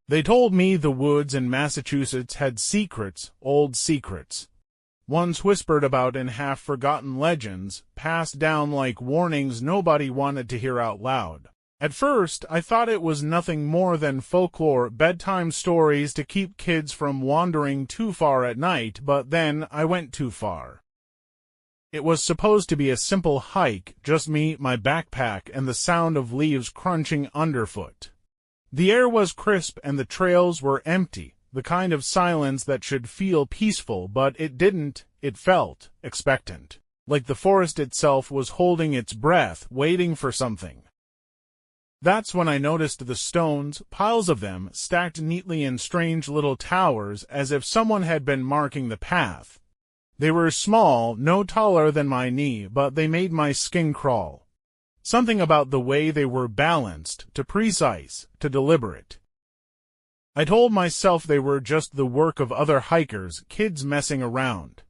They told me the woods in Massachusetts had secrets, old secrets, once whispered about in half-forgotten legends, passed down like warnings nobody wanted to hear out loud. At first, I thought it was nothing more than folklore, bedtime stories to keep kids from wandering too far at night, but then I went too far. It was supposed to be a simple hike, just me, my backpack, and the sound of leaves crunching underfoot. The air was crisp and the trails were empty, the kind of silence that should feel peaceful, but it didn't. It felt expectant, like the forest itself was holding its breath, waiting for something. That's when I noticed the stones, piles of them, stacked neatly in strange little towers, as if someone had been marking the path. They were small, no taller than my knee, but they made my skin crawl. Something about the way they were balanced, too precise, too deliberate. I told myself they were just the work of other hikers, kids messing around.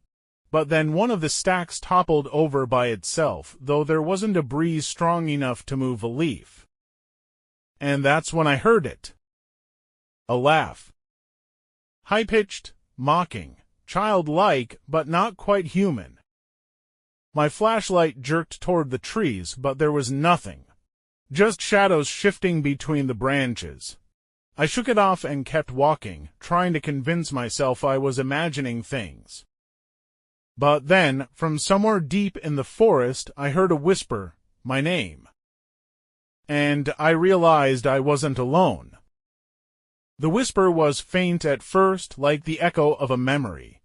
But then one of the stacks toppled over by itself, though there wasn't a breeze strong enough to move a leaf. And that's when I heard it. A laugh. High-pitched, mocking, childlike, but not quite human. My flashlight jerked toward the trees, but there was nothing. Just shadows shifting between the branches. I shook it off and kept walking, trying to convince myself I was imagining things. But then, from somewhere deep in the forest, I heard a whisper, my name. And I realized I wasn't alone. The whisper was faint at first, like the echo of a memory.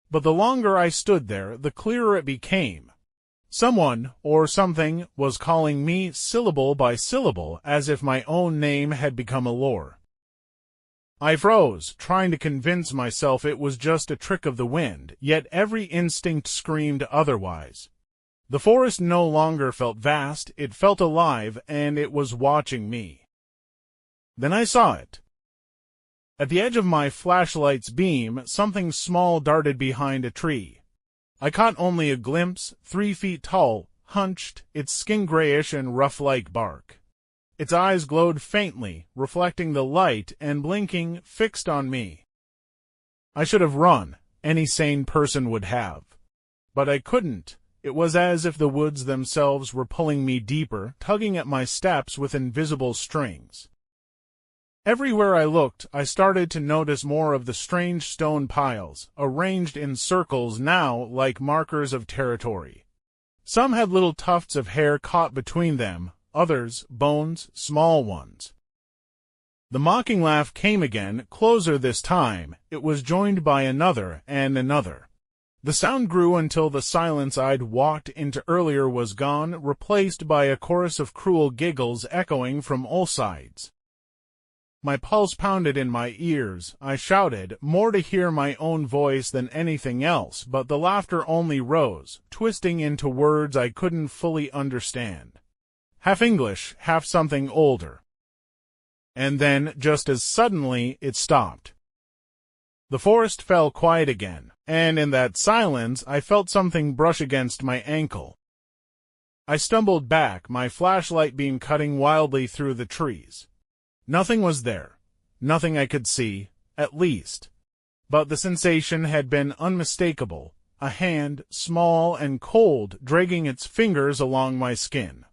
But the longer I stood there, the clearer it became. Someone, or something, was calling me syllable by syllable, as if my own name had become a lure. I froze, trying to convince myself it was just a trick of the wind, yet every instinct screamed otherwise. The forest no longer felt vast, it felt alive, and it was watching me. Then I saw it. At the edge of my flashlight's beam, something small darted behind a tree. I caught only a glimpse, 3 feet tall, hunched, its skin grayish and rough like bark. Its eyes glowed faintly, reflecting the light and blinking, fixed on me. I should have run, any sane person would have. But I couldn't. It was as if the woods themselves were pulling me deeper, tugging at my steps with invisible strings. Everywhere I looked, I started to notice more of the strange stone piles, arranged in circles now like markers of territory. Some had little tufts of hair caught between them, others, bones, small ones. The mocking laugh came again, closer this time. It was joined by another and another. The sound grew until the silence I'd walked into earlier was gone, replaced by a chorus of cruel giggles echoing from all sides. My pulse pounded in my ears. I shouted, more to hear my own voice than anything else, but the laughter only rose, twisting into words I couldn't fully understand. Half English, half something older. And then, just as suddenly, it stopped. The forest fell quiet again, and in that silence I felt something brush against my ankle. I stumbled back, my flashlight beam cutting wildly through the trees. Nothing was there. Nothing I could see, at least. But the sensation had been unmistakable, a hand, small and cold, dragging its fingers along my skin.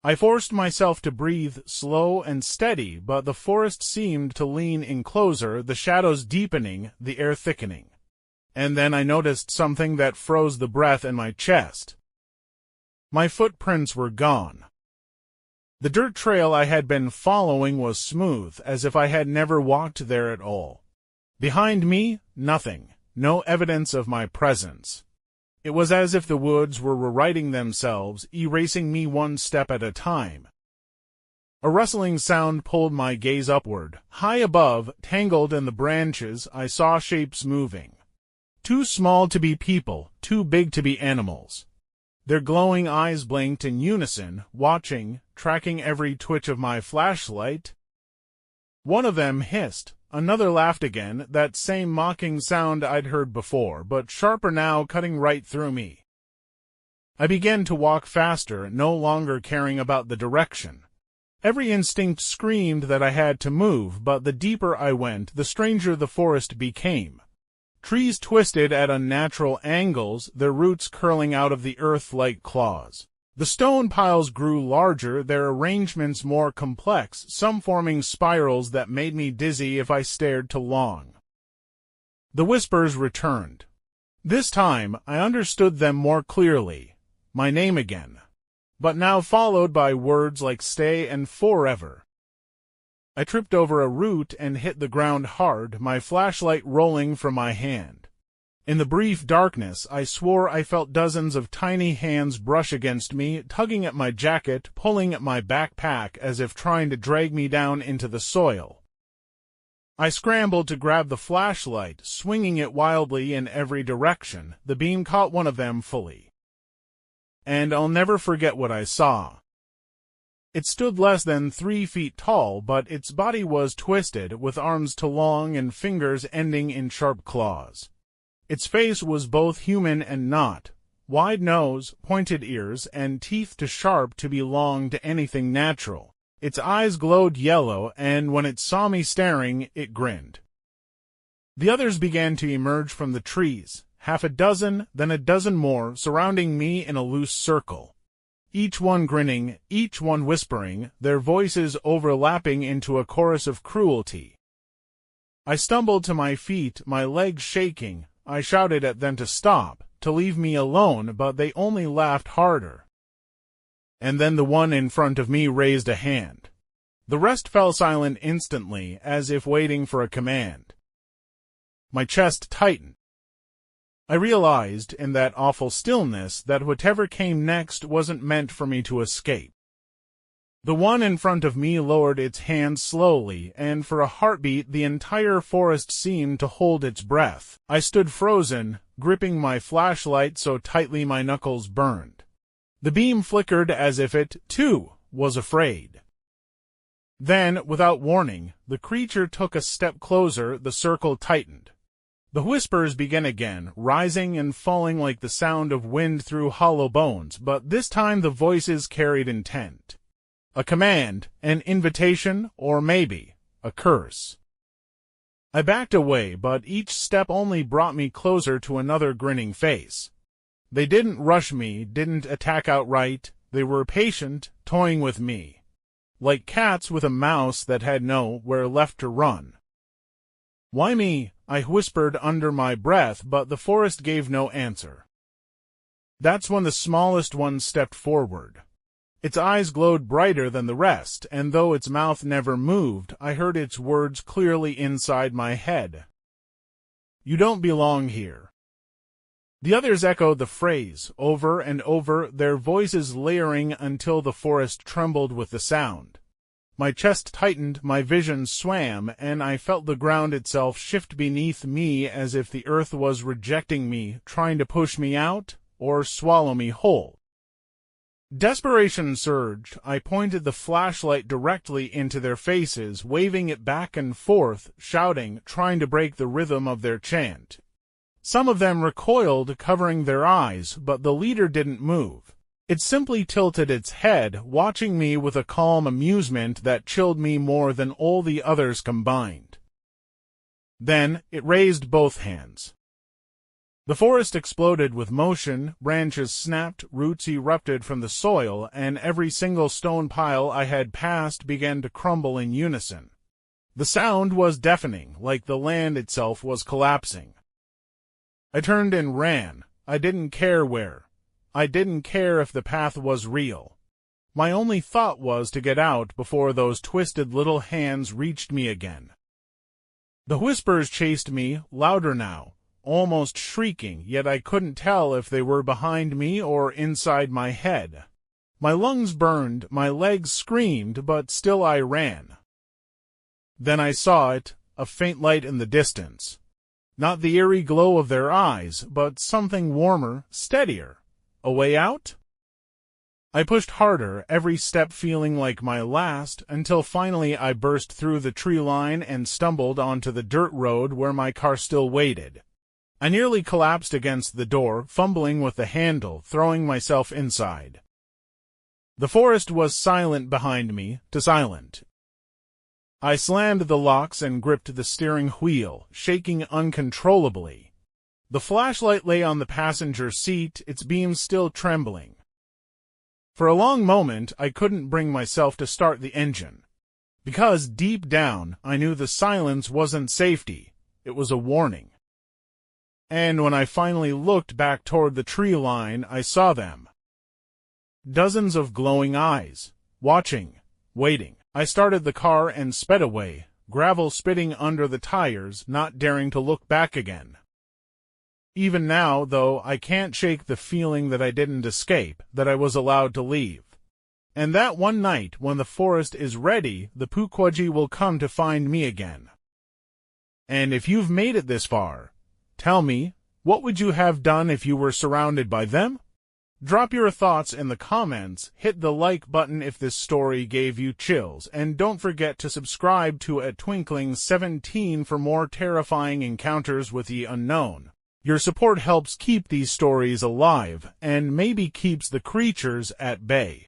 I forced myself to breathe slow and steady, but the forest seemed to lean in closer, the shadows deepening, the air thickening. And then I noticed something that froze the breath in my chest. My footprints were gone. The dirt trail I had been following was smooth, as if I had never walked there at all. Behind me, nothing, no evidence of my presence. It was as if the woods were rewriting themselves, erasing me one step at a time. A rustling sound pulled my gaze upward. High above, tangled in the branches, I saw shapes moving. Too small to be people, too big to be animals. Their glowing eyes blinked in unison, watching, tracking every twitch of my flashlight. One of them hissed. Another laughed again, that same mocking sound I'd heard before, but sharper now, cutting right through me. I began to walk faster, no longer caring about the direction. Every instinct screamed that I had to move, but the deeper I went, the stranger the forest became. Trees twisted at unnatural angles, their roots curling out of the earth like claws. The stone piles grew larger, their arrangements more complex, some forming spirals that made me dizzy if I stared too long. The whispers returned. This time I understood them more clearly. My name again, but now followed by words like stay and forever. I tripped over a root and hit the ground hard, my flashlight rolling from my hand. In the brief darkness, I swore I felt dozens of tiny hands brush against me, tugging at my jacket, pulling at my backpack as if trying to drag me down into the soil. I scrambled to grab the flashlight, swinging it wildly in every direction. The beam caught one of them fully. And I'll never forget what I saw. It stood less than 3 feet tall, but its body was twisted, with arms too long and fingers ending in sharp claws. Its face was both human and not. Wide nose, pointed ears, and teeth too sharp to belong to anything natural. Its eyes glowed yellow, and when it saw me staring, it grinned. The others began to emerge from the trees, half a dozen, then a dozen more, surrounding me in a loose circle. Each one grinning, each one whispering, their voices overlapping into a chorus of cruelty. I stumbled to my feet, my legs shaking. I shouted at them to stop, to leave me alone, but they only laughed harder. And then the one in front of me raised a hand. The rest fell silent instantly, as if waiting for a command. My chest tightened. I realized, in that awful stillness, that whatever came next wasn't meant for me to escape. The one in front of me lowered its hand slowly, and for a heartbeat the entire forest seemed to hold its breath. I stood frozen, gripping my flashlight so tightly my knuckles burned. The beam flickered as if it, too, was afraid. Then, without warning, the creature took a step closer, the circle tightened. The whispers began again, rising and falling like the sound of wind through hollow bones, but this time the voices carried intent. A command, an invitation, or maybe a curse. I backed away, but each step only brought me closer to another grinning face. They didn't rush me, didn't attack outright. They were patient, toying with me, like cats with a mouse that had nowhere left to run. "Why me?" I whispered under my breath, but the forest gave no answer. That's when the smallest one stepped forward. Its eyes glowed brighter than the rest, and though its mouth never moved, I heard its words clearly inside my head. "You don't belong here." The others echoed the phrase, over and over, their voices layering until the forest trembled with the sound. My chest tightened, my vision swam, and I felt the ground itself shift beneath me as if the earth was rejecting me, trying to push me out or swallow me whole. Desperation surged. I pointed the flashlight directly into their faces, waving it back and forth, shouting, trying to break the rhythm of their chant. Some of them recoiled, covering their eyes, but the leader didn't move. It simply tilted its head, watching me with a calm amusement that chilled me more than all the others combined. Then it raised both hands. The forest exploded with motion, branches snapped, roots erupted from the soil, and every single stone pile I had passed began to crumble in unison. The sound was deafening, like the land itself was collapsing. I turned and ran. I didn't care where. I didn't care if the path was real. My only thought was to get out before those twisted little hands reached me again. The whispers chased me, louder now, almost shrieking, yet I couldn't tell if they were behind me or inside my head. My lungs burned, my legs screamed, but still I ran. Then I saw it, a faint light in the distance. Not the eerie glow of their eyes, but something warmer, steadier. A way out? I pushed harder, every step feeling like my last, until finally I burst through the tree line and stumbled onto the dirt road where my car still waited. I nearly collapsed against the door, fumbling with the handle, throwing myself inside. The forest was silent behind me, too silent. I slammed the locks and gripped the steering wheel, shaking uncontrollably. The flashlight lay on the passenger seat, its beams still trembling. For a long moment, I couldn't bring myself to start the engine. Because deep down, I knew the silence wasn't safety, it was a warning. And when I finally looked back toward the tree line, I saw them. Dozens of glowing eyes, watching, waiting. I started the car and sped away, gravel spitting under the tires, not daring to look back again. Even now, though, I can't shake the feeling that I didn't escape, that I was allowed to leave. And that one night, when the forest is ready, the Pukwudgie will come to find me again. And if you've made it this far, tell me, what would you have done if you were surrounded by them? Drop your thoughts in the comments, hit the like button if this story gave you chills, and don't forget to subscribe to @Twinkling17 for more terrifying encounters with the unknown. Your support helps keep these stories alive, and maybe keeps the creatures at bay.